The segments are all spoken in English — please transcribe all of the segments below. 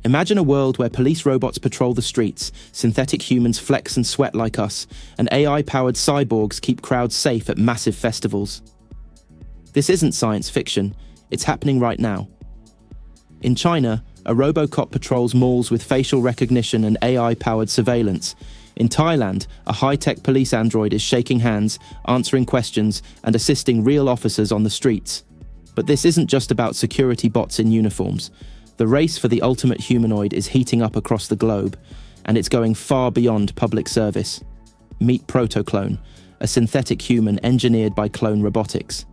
Imagine a world where police robots patrol the streets, synthetic humans flex and sweat like us, and AI-powered cyborgs keep crowds safe at massive festivals. This isn't science fiction, it's happening right now. In China, a RoboCOP patrols malls with facial recognition and AI-powered surveillance. In Thailand, a high-tech police android is shaking hands, answering questions, and assisting real officers on the streets. But this isn't just about security bots in uniforms. The race for the ultimate humanoid is heating up across the globe, and it's going far beyond public service. Meet ProtoClone, a synthetic human engineered by Clone Robotics.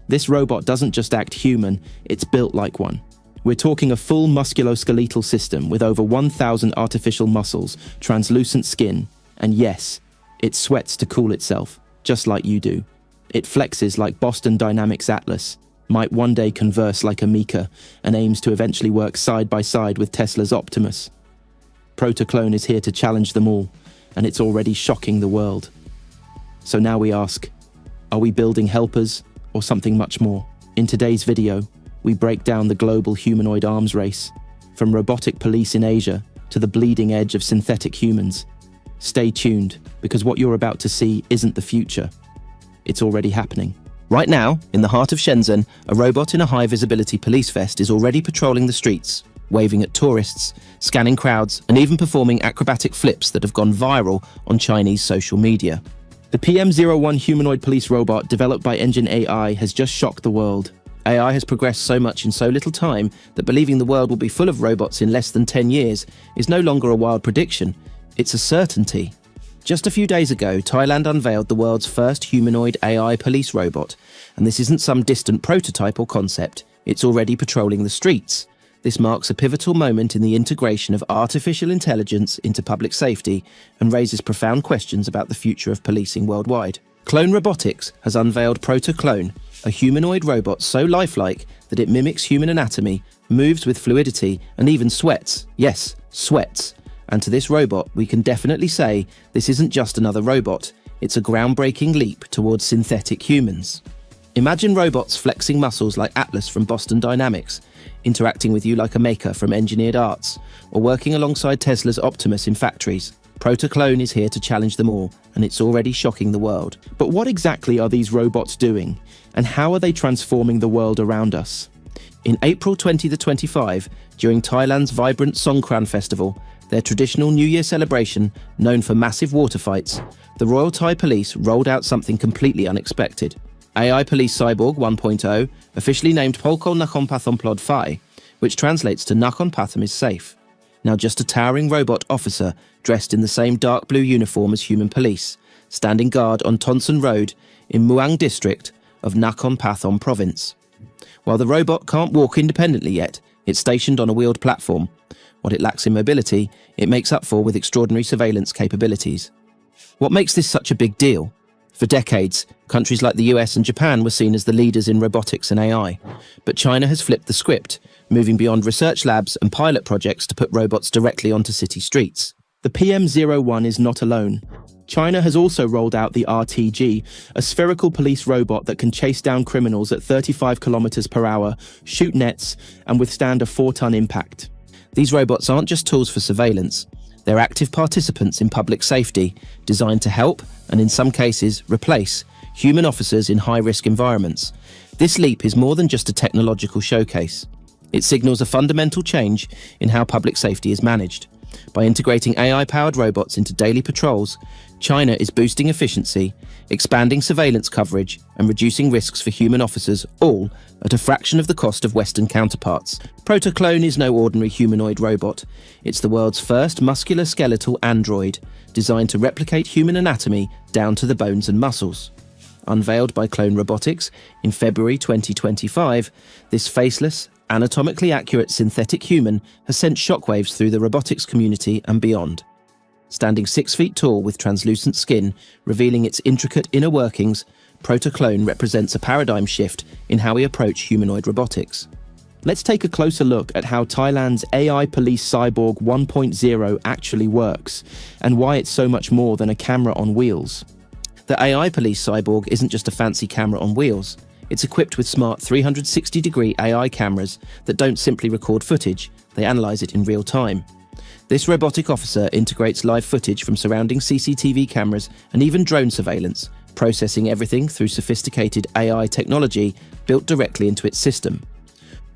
This robot doesn't just act human, it's built like one. We're talking a full musculoskeletal system with over 1,000 artificial muscles, translucent skin, and yes, it sweats to cool itself, just like you do. It flexes like Boston Dynamics Atlas, might one day converse like a Mika, and aims to eventually work side by side with Tesla's Optimus. ProtoClone is here to challenge them all, and it's already shocking the world. So now we ask, are we building helpers or something much more? In today's video, we break down the global humanoid arms race, from robotic police in Asia to the bleeding edge of synthetic humans. Stay tuned, because what you're about to see isn't the future. It's already happening. Right now, in the heart of Shenzhen, a robot in a high-visibility police vest is already patrolling the streets, waving at tourists, scanning crowds, and even performing acrobatic flips that have gone viral on Chinese social media. The PM01 humanoid police robot developed by Engine AI has just shocked the world. AI has progressed so much in so little time that believing the world will be full of robots in less than 10 years is no longer a wild prediction, it's a certainty. Just a few days ago, Thailand unveiled the world's first humanoid AI police robot, and this isn't some distant prototype or concept, it's already patrolling the streets. This marks a pivotal moment in the integration of artificial intelligence into public safety and raises profound questions about the future of policing worldwide. Clone Robotics has unveiled ProtoClone, a humanoid robot so lifelike that it mimics human anatomy, moves with fluidity, and even sweats. Yes, sweats. And to this robot, we can definitely say this isn't just another robot, it's a groundbreaking leap towards synthetic humans. Imagine robots flexing muscles like Atlas from Boston Dynamics, interacting with you like a Maker from Engineered Arts, or working alongside Tesla's Optimus in factories. ProtoClone is here to challenge them all, and it's already shocking the world. But what exactly are these robots doing, and how are they transforming the world around us? In April 2025, during Thailand's vibrant Songkran Festival, their traditional New Year celebration, known for massive water fights, the Royal Thai Police rolled out something completely unexpected. AI Police Cyborg 1.0, officially named Polkol Nakhon Pathom Plod Phai, which translates to Nakhon Pathom is safe. Now just a towering robot officer dressed in the same dark blue uniform as human police, standing guard on Tonson Road in Muang district of Nakhon Pathom province. While the robot can't walk independently yet, it's stationed on a wheeled platform. What it lacks in mobility, it makes up for with extraordinary surveillance capabilities. What makes this such a big deal? For decades, countries like the US and Japan were seen as the leaders in robotics and AI. But China has flipped the script, moving beyond research labs and pilot projects to put robots directly onto city streets. The PM01 is not alone. China has also rolled out the RTG, a spherical police robot that can chase down criminals at 35 kilometers per hour, shoot nets, and withstand a 4-ton impact. These robots aren't just tools for surveillance. They're active participants in public safety, designed to help, and in some cases, replace, human officers in high-risk environments. This leap is more than just a technological showcase. It signals a fundamental change in how public safety is managed. By integrating AI-powered robots into daily patrols, China is boosting efficiency, expanding surveillance coverage, and reducing risks for human officers, all at a fraction of the cost of Western counterparts. ProtoClone is no ordinary humanoid robot. It's the world's first musculoskeletal android, designed to replicate human anatomy down to the bones and muscles. Unveiled by Clone Robotics in February 2025, this faceless, anatomically accurate synthetic human has sent shockwaves through the robotics community and beyond. Standing 6 feet tall with translucent skin, revealing its intricate inner workings, ProtoClone represents a paradigm shift in how we approach humanoid robotics. Let's take a closer look at how Thailand's AI Police Cyborg 1.0 actually works, and why it's so much more than a camera on wheels. The AI Police Cyborg isn't just a fancy camera on wheels. It's equipped with smart 360-degree AI cameras that don't simply record footage, they analyse it in real time. This robotic officer integrates live footage from surrounding CCTV cameras and even drone surveillance, processing everything through sophisticated AI technology built directly into its system.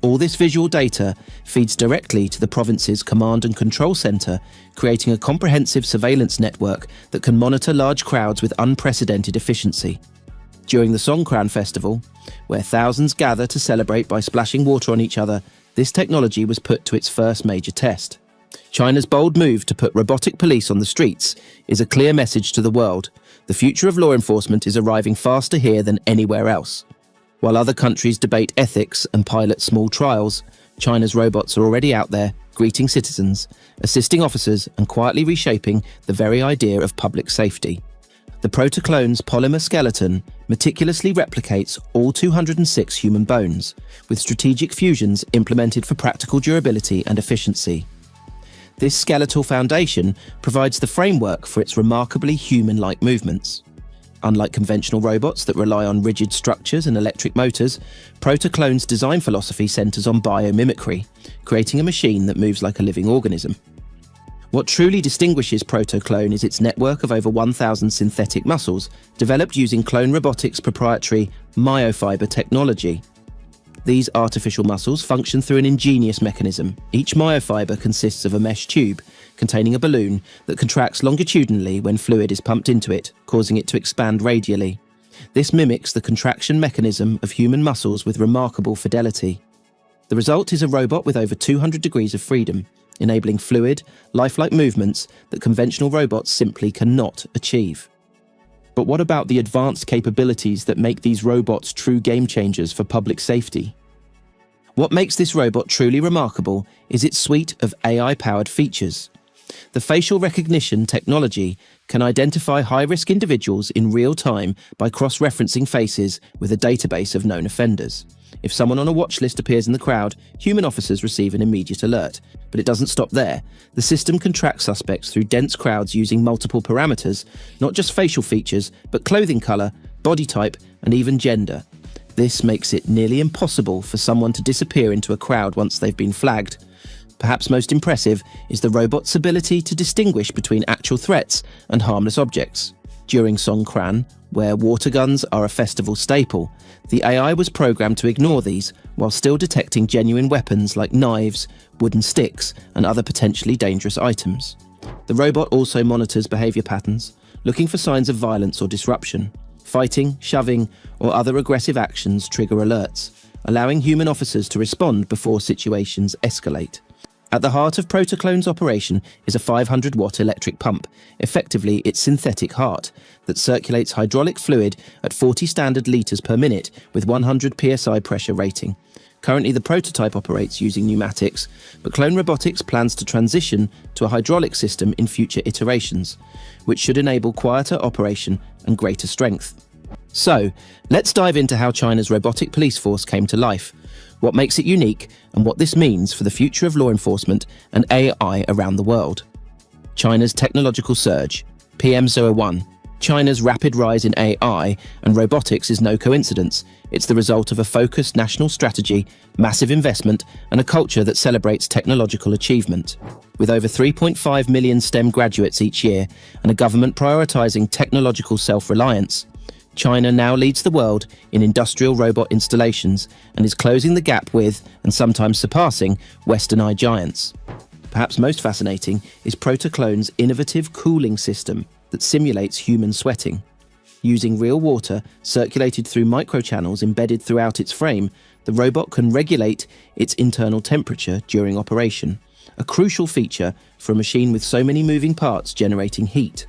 All this visual data feeds directly to the province's command and control centre, creating a comprehensive surveillance network that can monitor large crowds with unprecedented efficiency. During the Songkran festival, where thousands gather to celebrate by splashing water on each other, this technology was put to its first major test. China's bold move to put robotic police on the streets is a clear message to the world. The future of law enforcement is arriving faster here than anywhere else. While other countries debate ethics and pilot small trials, China's robots are already out there, greeting citizens, assisting officers, and quietly reshaping the very idea of public safety. The ProtoClone's polymer skeleton meticulously replicates all 206 human bones, with strategic fusions implemented for practical durability and efficiency. This skeletal foundation provides the framework for its remarkably human-like movements. Unlike conventional robots that rely on rigid structures and electric motors, ProtoClone's design philosophy centers on biomimicry, creating a machine that moves like a living organism. What truly distinguishes ProtoClone is its network of over 1,000 synthetic muscles, developed using Clone Robotics' proprietary myofiber technology. These artificial muscles function through an ingenious mechanism. Each myofiber consists of a mesh tube containing a balloon that contracts longitudinally when fluid is pumped into it, causing it to expand radially. This mimics the contraction mechanism of human muscles with remarkable fidelity. The result is a robot with over 200 degrees of freedom, enabling fluid, lifelike movements that conventional robots simply cannot achieve. But what about the advanced capabilities that make these robots true game changers for public safety? What makes this robot truly remarkable is its suite of AI-powered features. The facial recognition technology can identify high-risk individuals in real time by cross-referencing faces with a database of known offenders. If someone on a watch list appears in the crowd, human officers receive an immediate alert. But it doesn't stop there. The system can track suspects through dense crowds using multiple parameters, not just facial features, but clothing colour, body type, and even gender. This makes it nearly impossible for someone to disappear into a crowd once they've been flagged. Perhaps most impressive is the robot's ability to distinguish between actual threats and harmless objects. During Songkran, where water guns are a festival staple, the AI was programmed to ignore these while still detecting genuine weapons like knives, wooden sticks, and other potentially dangerous items. The robot also monitors behaviour patterns, looking for signs of violence or disruption. Fighting, shoving, or other aggressive actions trigger alerts, allowing human officers to respond before situations escalate. At the heart of ProtoClone's operation is a 500-watt electric pump, effectively its synthetic heart, that circulates hydraulic fluid at 40 standard litres per minute with 100 psi pressure rating. Currently, the prototype operates using pneumatics, but Clone Robotics plans to transition to a hydraulic system in future iterations, which should enable quieter operation and greater strength. So, let's dive into how China's robotic police force came to life, what makes it unique, and what this means for the future of law enforcement and AI around the world. China's technological surge, PM01. China's rapid rise in AI and robotics is no coincidence. It's the result of a focused national strategy, massive investment, and a culture that celebrates technological achievement. With over 3.5 million STEM graduates each year and a government prioritizing technological self-reliance, China now leads the world in industrial robot installations and is closing the gap with, and sometimes surpassing, Western-eyed giants. Perhaps most fascinating is ProtoClone's innovative cooling system that simulates human sweating. Using real water circulated through microchannels embedded throughout its frame, the robot can regulate its internal temperature during operation, a crucial feature for a machine with so many moving parts generating heat.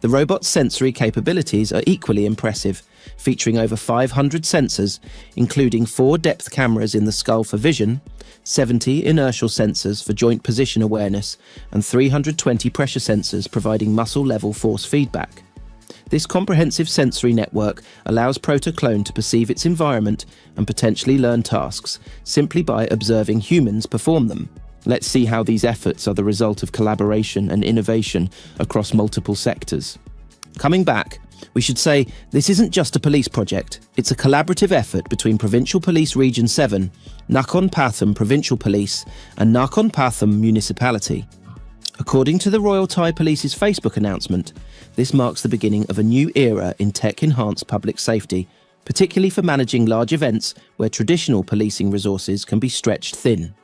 The robot's sensory capabilities are equally impressive, featuring over 500 sensors, including 4 depth cameras in the skull for vision, 70 inertial sensors for joint position awareness, and 320 pressure sensors providing muscle-level force feedback. This comprehensive sensory network allows ProtoClone to perceive its environment and potentially learn tasks simply by observing humans perform them. Let's see how these efforts are the result of collaboration and innovation across multiple sectors. Coming back, we should say this isn't just a police project. It's a collaborative effort between Provincial Police Region 7, Nakhon Pathom Provincial Police, and Nakhon Pathom Municipality. According to the Royal Thai Police's Facebook announcement, this marks the beginning of a new era in tech-enhanced public safety, particularly for managing large events where traditional policing resources can be stretched thin.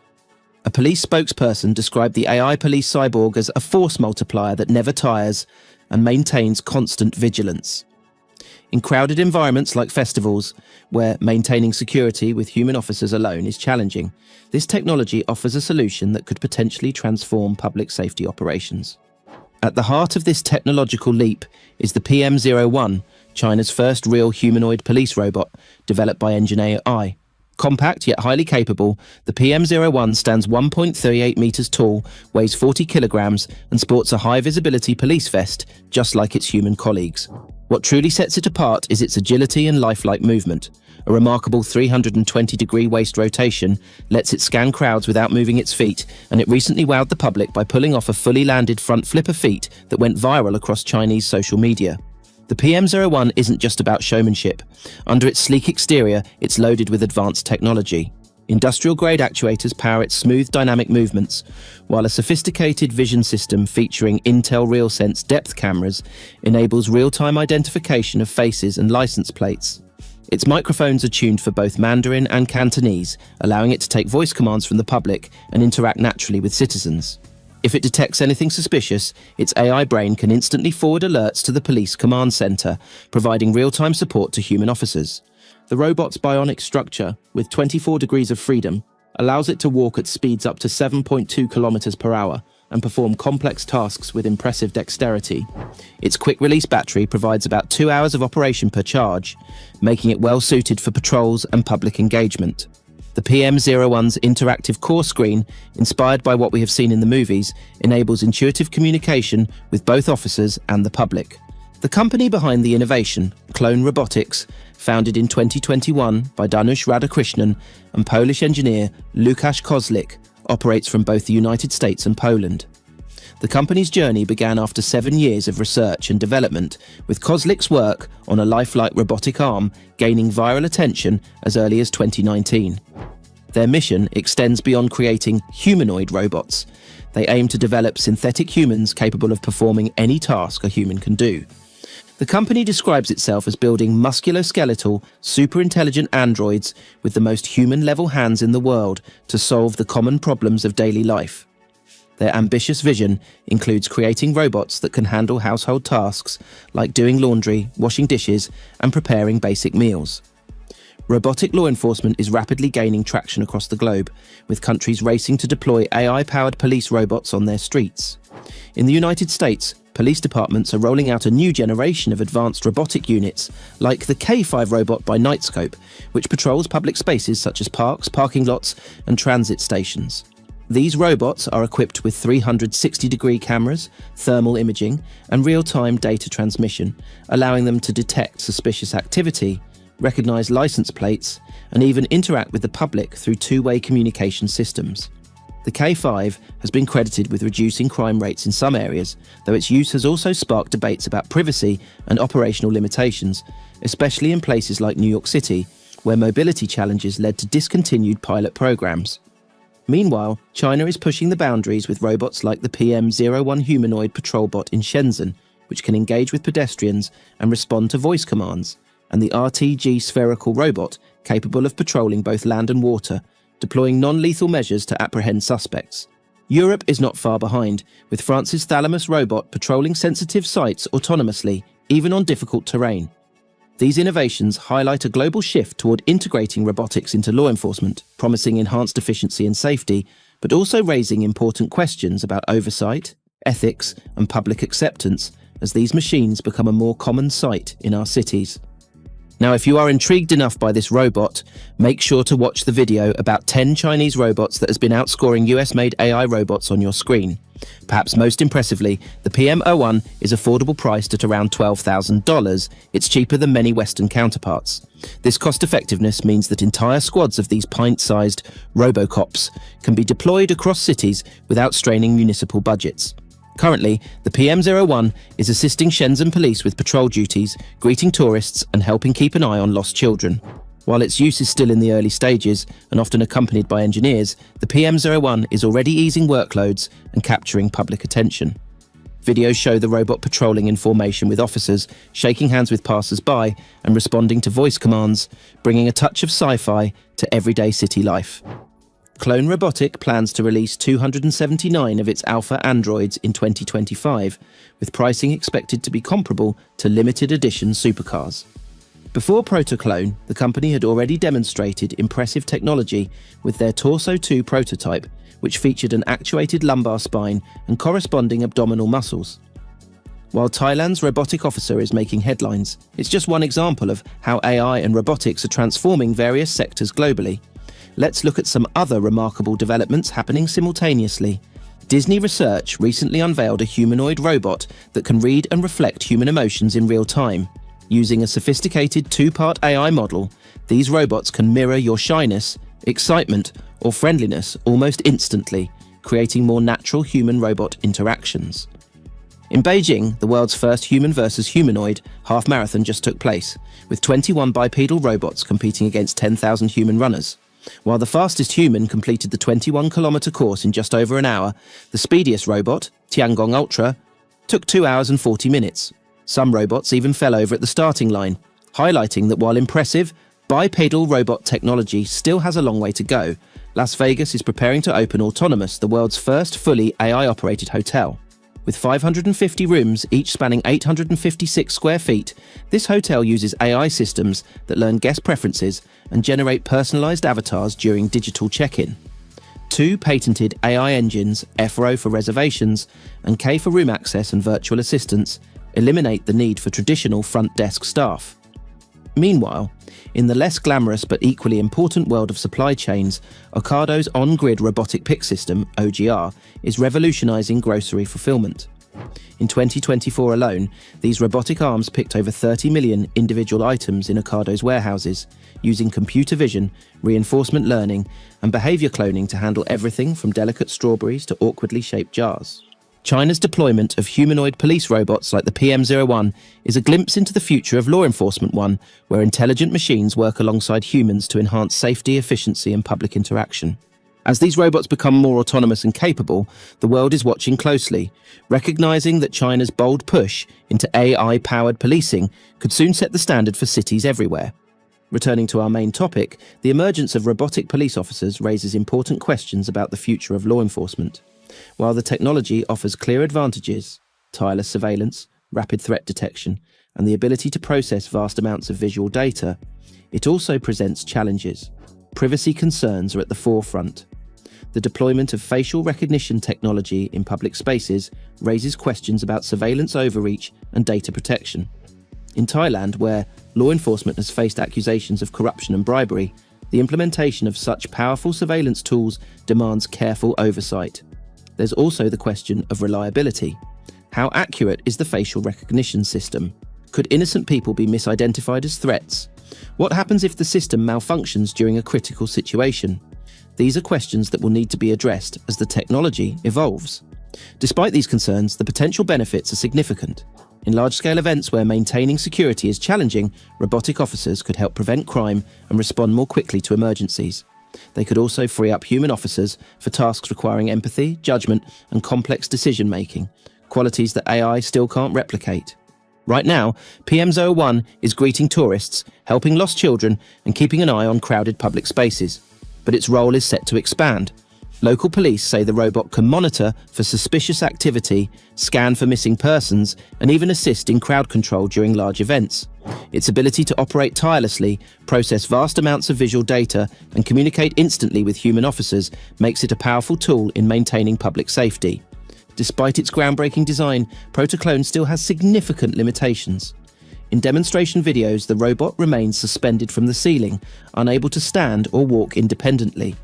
A police spokesperson described the AI police cyborg as a force multiplier that never tires and maintains constant vigilance. In crowded environments like festivals, where maintaining security with human officers alone is challenging, this technology offers a solution that could potentially transform public safety operations. At the heart of this technological leap is the PM01, China's first real humanoid police robot, developed by Engineer AI. Compact yet highly capable, the PM01 stands 1.38 meters tall, weighs 40 kilograms, and sports a high-visibility police vest, just like its human colleagues. What truly sets it apart is its agility and lifelike movement. A remarkable 320-degree waist rotation lets it scan crowds without moving its feet, and it recently wowed the public by pulling off a fully landed front flipper feat that went viral across Chinese social media. The PM01 isn't just about showmanship. Under its sleek exterior, it's loaded with advanced technology. Industrial-grade actuators power its smooth dynamic movements, while a sophisticated vision system featuring Intel RealSense depth cameras enables real-time identification of faces and license plates. Its microphones are tuned for both Mandarin and Cantonese, allowing it to take voice commands from the public and interact naturally with citizens. If it detects anything suspicious, its AI brain can instantly forward alerts to the police command center, providing real-time support to human officers. The robot's bionic structure, with 24 degrees of freedom, allows it to walk at speeds up to 7.2 kilometers per hour and perform complex tasks with impressive dexterity. Its quick-release battery provides about 2 hours of operation per charge, making it well-suited for patrols and public engagement. The PM01's interactive core screen, inspired by what we have seen in the movies, enables intuitive communication with both officers and the public. The company behind the innovation, Clone Robotics, founded in 2021 by Danush Radhakrishnan and Polish engineer Łukasz Kozlik, operates from both the United States and Poland. The company's journey began after 7 years of research and development, with Kozlik's work on a lifelike robotic arm gaining viral attention as early as 2019. Their mission extends beyond creating humanoid robots. They aim to develop synthetic humans capable of performing any task a human can do. The company describes itself as building musculoskeletal, super-intelligent androids with the most human-level hands in the world to solve the common problems of daily life. Their ambitious vision includes creating robots that can handle household tasks like doing laundry, washing dishes, and preparing basic meals. Robotic law enforcement is rapidly gaining traction across the globe, with countries racing to deploy AI-powered police robots on their streets. In the United States, police departments are rolling out a new generation of advanced robotic units, like the K5 robot by Nightscope, which patrols public spaces such as parks, parking lots, and transit stations. These robots are equipped with 360-degree cameras, thermal imaging, and real-time data transmission, allowing them to detect suspicious activity, recognize license plates, and even interact with the public through two-way communication systems. The K5 has been credited with reducing crime rates in some areas, though its use has also sparked debates about privacy and operational limitations, especially in places like New York City, where mobility challenges led to discontinued pilot programs. Meanwhile, China is pushing the boundaries with robots like the PM01 humanoid patrol bot in Shenzhen, which can engage with pedestrians and respond to voice commands, and the RTG spherical robot capable of patrolling both land and water, deploying non-lethal measures to apprehend suspects. Europe is not far behind, with France's Thalamus robot patrolling sensitive sites autonomously, even on difficult terrain. These innovations highlight a global shift toward integrating robotics into law enforcement, promising enhanced efficiency and safety, but also raising important questions about oversight, ethics, and public acceptance as these machines become a more common sight in our cities. Now, if you are intrigued enough by this robot, make sure to watch the video about 10 Chinese robots that has been outscoring US-made AI robots on your screen. Perhaps most impressively, the PM01 is affordable priced at around $12,000. It's cheaper than many Western counterparts. This cost-effectiveness means that entire squads of these pint-sized RoboCOPs can be deployed across cities without straining municipal budgets. Currently, the PM01 is assisting Shenzhen police with patrol duties, greeting tourists and helping keep an eye on lost children. While its use is still in the early stages and often accompanied by engineers, the PM01 is already easing workloads and capturing public attention. Videos show the robot patrolling in formation with officers, shaking hands with passers-by and responding to voice commands, bringing a touch of sci-fi to everyday city life. Clone Robotic plans to release 279 of its alpha androids in 2025, with pricing expected to be comparable to limited edition supercars. Before ProtoClone, the company had already demonstrated impressive technology with their Torso 2 prototype, which featured an actuated lumbar spine and corresponding abdominal muscles. While Thailand's robotic officer is making headlines, it's just one example of how AI and robotics are transforming various sectors globally. Let's look at some other remarkable developments happening simultaneously. Disney Research recently unveiled a humanoid robot that can read and reflect human emotions in real time. Using a sophisticated two-part AI model, these robots can mirror your shyness, excitement, or friendliness almost instantly, creating more natural human-robot interactions. In Beijing, the world's first human versus humanoid half marathon just took place, with 21 bipedal robots competing against 10,000 human runners. While the fastest human completed the 21-kilometer course in just over an hour, the speediest robot, Tiangong Ultra, took 2 hours and 40 minutes. Some robots even fell over at the starting line, highlighting that while impressive, bipedal robot technology still has a long way to go. Las Vegas is preparing to open Autonomous, the world's first fully AI-operated hotel. With 550 rooms, each spanning 856 square feet, this hotel uses AI systems that learn guest preferences and generate personalized avatars during digital check-in. 2 patented AI engines, FRO for reservations and K for room access and virtual assistants, eliminate the need for traditional front desk staff. Meanwhile, in the less glamorous but equally important world of supply chains, Ocado's on-grid robotic pick system, OGR, is revolutionizing grocery fulfillment. In 2024 alone, these robotic arms picked over 30 million individual items in Ocado's warehouses, using computer vision, reinforcement learning, and behavior cloning to handle everything from delicate strawberries to awkwardly shaped jars. China's deployment of humanoid police robots like the PM01 is a glimpse into the future of law enforcement one, where intelligent machines work alongside humans to enhance safety, efficiency, and public interaction. As these robots become more autonomous and capable, the world is watching closely, recognizing that China's bold push into AI-powered policing could soon set the standard for cities everywhere. Returning to our main topic, the emergence of robotic police officers raises important questions about the future of law enforcement. While the technology offers clear advantages, tireless surveillance, rapid threat detection, and the ability to process vast amounts of visual data, it also presents challenges. Privacy concerns are at the forefront. The deployment of facial recognition technology in public spaces raises questions about surveillance overreach and data protection. In Thailand, where law enforcement has faced accusations of corruption and bribery, the implementation of such powerful surveillance tools demands careful oversight. There's also the question of reliability. How accurate is the facial recognition system? Could innocent people be misidentified as threats? What happens if the system malfunctions during a critical situation? These are questions that will need to be addressed as the technology evolves. Despite these concerns, the potential benefits are significant. In large-scale events where maintaining security is challenging, robotic officers could help prevent crime and respond more quickly to emergencies. They could also free up human officers for tasks requiring empathy, judgment, and complex decision-making, qualities that AI still can't replicate. Right now, PM01 is greeting tourists, helping lost children, and keeping an eye on crowded public spaces. But its role is set to expand. Local police say the robot can monitor for suspicious activity, scan for missing persons, and even assist in crowd control during large events. Its ability to operate tirelessly, process vast amounts of visual data, and communicate instantly with human officers makes it a powerful tool in maintaining public safety. Despite its groundbreaking design, ProtoClone still has significant limitations. In demonstration videos, the robot remains suspended from the ceiling, unable to stand or walk independently.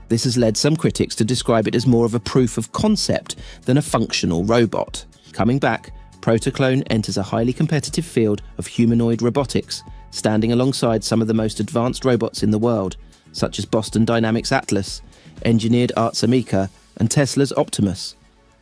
This has led some critics to describe it as more of a proof of concept than a functional robot. Coming back, ProtoClone enters a highly competitive field of humanoid robotics, standing alongside some of the most advanced robots in the world, such as Boston Dynamics' Atlas, engineered Arts Amica, and Tesla's Optimus.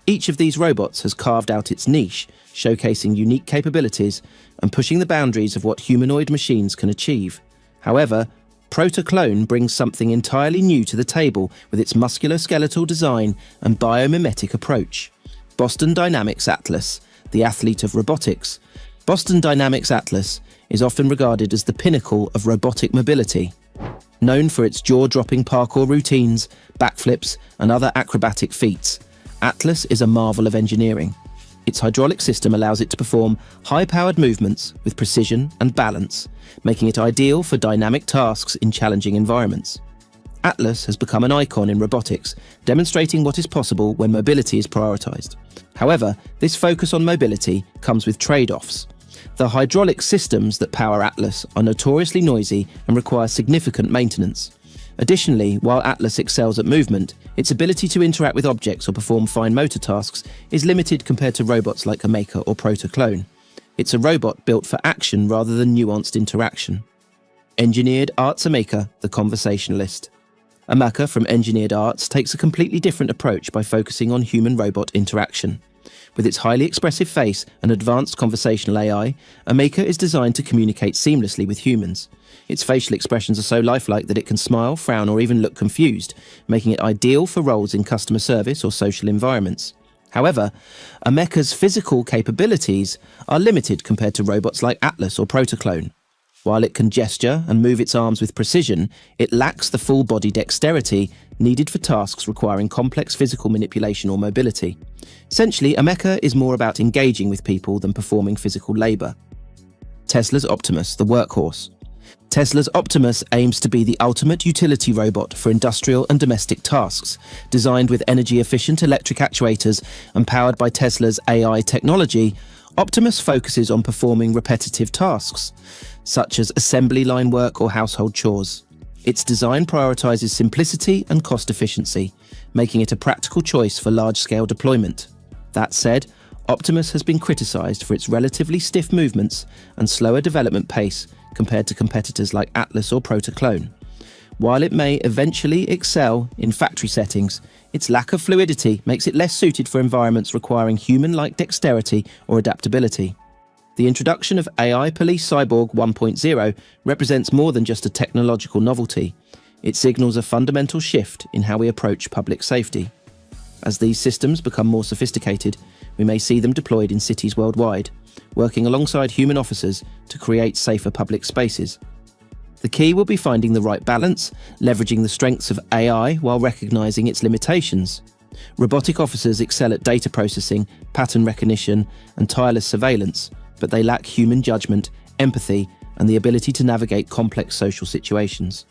Each of these robots has carved out its niche, showcasing unique capabilities and pushing the boundaries of what humanoid machines can achieve. However, ProtoClone brings something entirely new to the table with its musculoskeletal design and biomimetic approach. Boston Dynamics Atlas, the athlete of robotics. Boston Dynamics Atlas is often regarded as the pinnacle of robotic mobility. Known for its jaw-dropping parkour routines, backflips, and other acrobatic feats, Atlas is a marvel of engineering. Its hydraulic system allows it to perform high-powered movements with precision and balance, making it ideal for dynamic tasks in challenging environments. Atlas has become an icon in robotics, demonstrating what is possible when mobility is prioritized. However, this focus on mobility comes with trade-offs. The hydraulic systems that power Atlas are notoriously noisy and require significant maintenance. Additionally, while Atlas excels at movement, its ability to interact with objects or perform fine motor tasks is limited compared to robots like a Maker or ProtoClone. It's a robot built for action rather than nuanced interaction. Engineered Arts Maker, the conversationalist. Amaka from Engineered Arts takes a completely different approach by focusing on human-robot interaction. With its highly expressive face and advanced conversational AI, Amaka is designed to communicate seamlessly with humans. Its facial expressions are so lifelike that it can smile, frown, or even look confused, making it ideal for roles in customer service or social environments. However, Ameka's physical capabilities are limited compared to robots like Atlas or ProtoClone. While it can gesture and move its arms with precision, it lacks the full body dexterity needed for tasks requiring complex physical manipulation or mobility. Essentially, Ameka is more about engaging with people than performing physical labor. Tesla's Optimus, the workhorse. Tesla's Optimus aims to be the ultimate utility robot for industrial and domestic tasks. Designed with energy-efficient electric actuators and powered by Tesla's AI technology, Optimus focuses on performing repetitive tasks, such as assembly line work or household chores. Its design prioritizes simplicity and cost efficiency, making it a practical choice for large-scale deployment. That said, Optimus has been criticized for its relatively stiff movements and slower development pace compared to competitors like Atlas or ProtoClone. While it may eventually excel in factory settings, its lack of fluidity makes it less suited for environments requiring human-like dexterity or adaptability. The introduction of AI Police Cyborg 1.0 represents more than just a technological novelty. It signals a fundamental shift in how we approach public safety. As these systems become more sophisticated, we may see them deployed in cities worldwide, working alongside human officers to create safer public spaces. The key will be finding the right balance, leveraging the strengths of AI while recognizing its limitations. Robotic officers excel at data processing, pattern recognition, and tireless surveillance, but they lack human judgment, empathy, and the ability to navigate complex social situations.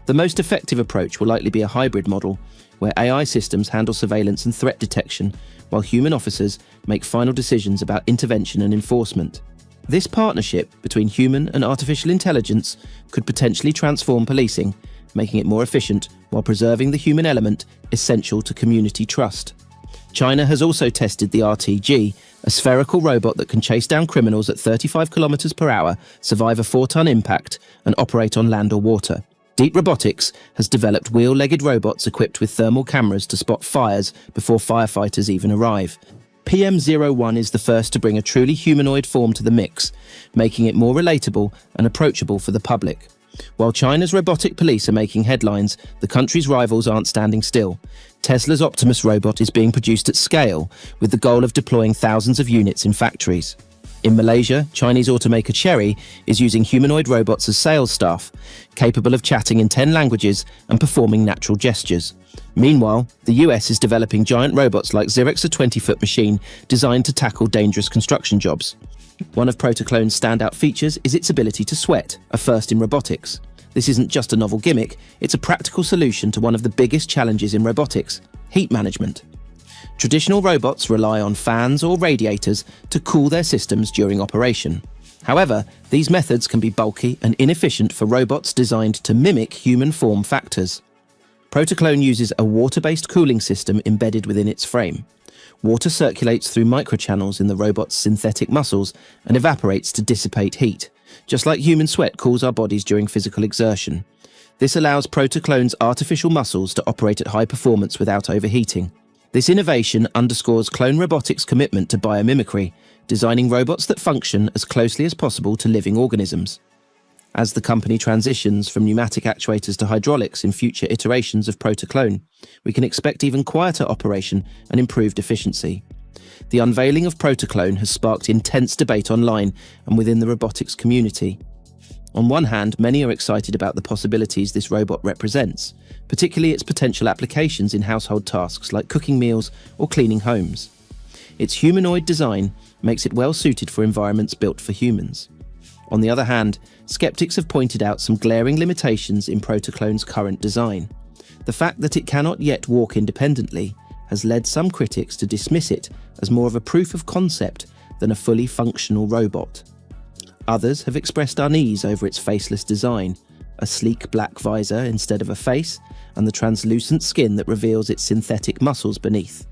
The most effective approach will likely be a hybrid model, where AI systems handle surveillance and threat detection, while human officers make final decisions about intervention and enforcement. This partnership between human and artificial intelligence could potentially transform policing, making it more efficient while preserving the human element essential to community trust. China has also tested the RTG, a spherical robot that can chase down criminals at 35 kilometers per hour, survive a 4-ton impact, and operate on land or water. Deep Robotics has developed wheel-legged robots equipped with thermal cameras to spot fires before firefighters even arrive. PM01 is the first to bring a truly humanoid form to the mix, making it more relatable and approachable for the public. While China's robotic police are making headlines, the country's rivals aren't standing still. Tesla's Optimus robot is being produced at scale, with the goal of deploying thousands of units in factories. In Malaysia, Chinese automaker Chery is using humanoid robots as sales staff, capable of chatting in 10 languages and performing natural gestures. Meanwhile, the US is developing giant robots like Xerox, a 20-foot machine designed to tackle dangerous construction jobs. One of ProtoClone's standout features is its ability to sweat, a first in robotics. This isn't just a novel gimmick, it's a practical solution to one of the biggest challenges in robotics: heat management. Traditional robots rely on fans or radiators to cool their systems during operation. However, these methods can be bulky and inefficient for robots designed to mimic human form factors. ProtoClone uses a water-based cooling system embedded within its frame. Water circulates through microchannels in the robot's synthetic muscles and evaporates to dissipate heat, just like human sweat cools our bodies during physical exertion. This allows ProtoClone's artificial muscles to operate at high performance without overheating. This innovation underscores Clone Robotics' commitment to biomimicry, designing robots that function as closely as possible to living organisms. As the company transitions from pneumatic actuators to hydraulics in future iterations of ProtoClone, we can expect even quieter operation and improved efficiency. The unveiling of ProtoClone has sparked intense debate online and within the robotics community. On one hand, many are excited about the possibilities this robot represents, particularly its potential applications in household tasks like cooking meals or cleaning homes. Its humanoid design makes it well suited for environments built for humans. On the other hand, skeptics have pointed out some glaring limitations in ProtoClone's current design. The fact that it cannot yet walk independently has led some critics to dismiss it as more of a proof of concept than a fully functional robot. Others have expressed unease over its faceless design, a sleek black visor instead of a face, and the translucent skin that reveals its synthetic muscles beneath.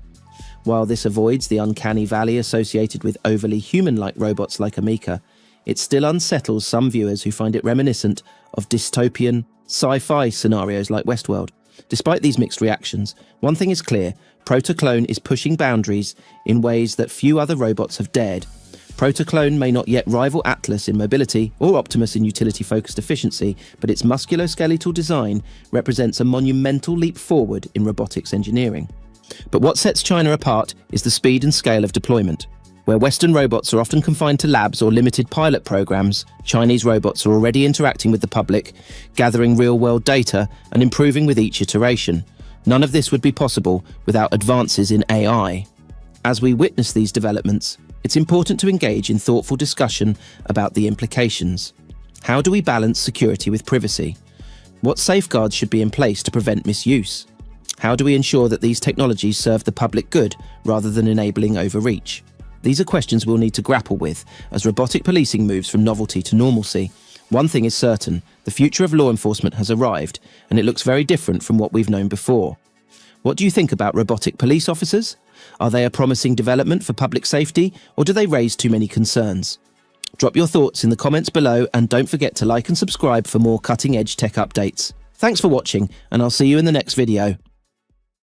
While this avoids the uncanny valley associated with overly human-like robots like Amika, it still unsettles some viewers who find it reminiscent of dystopian, sci-fi scenarios like Westworld. Despite these mixed reactions, one thing is clear: ProtoClone is pushing boundaries in ways that few other robots have dared. ProtoClone may not yet rival Atlas in mobility or Optimus in utility-focused efficiency, but its musculoskeletal design represents a monumental leap forward in robotics engineering. But what sets China apart is the speed and scale of deployment. Where Western robots are often confined to labs or limited pilot programs, Chinese robots are already interacting with the public, gathering real-world data and improving with each iteration. None of this would be possible without advances in AI. As we witness these developments, it's important to engage in thoughtful discussion about the implications. How do we balance security with privacy? What safeguards should be in place to prevent misuse? How do we ensure that these technologies serve the public good rather than enabling overreach? These are questions we'll need to grapple with as robotic policing moves from novelty to normalcy. One thing is certain: the future of law enforcement has arrived, and it looks very different from what we've known before. What do you think about robotic police officers? Are they a promising development for public safety, or do they raise too many concerns? Drop your thoughts in the comments below, and don't forget to like and subscribe for more cutting-edge tech updates. Thanks for watching, and I'll see you in the next video.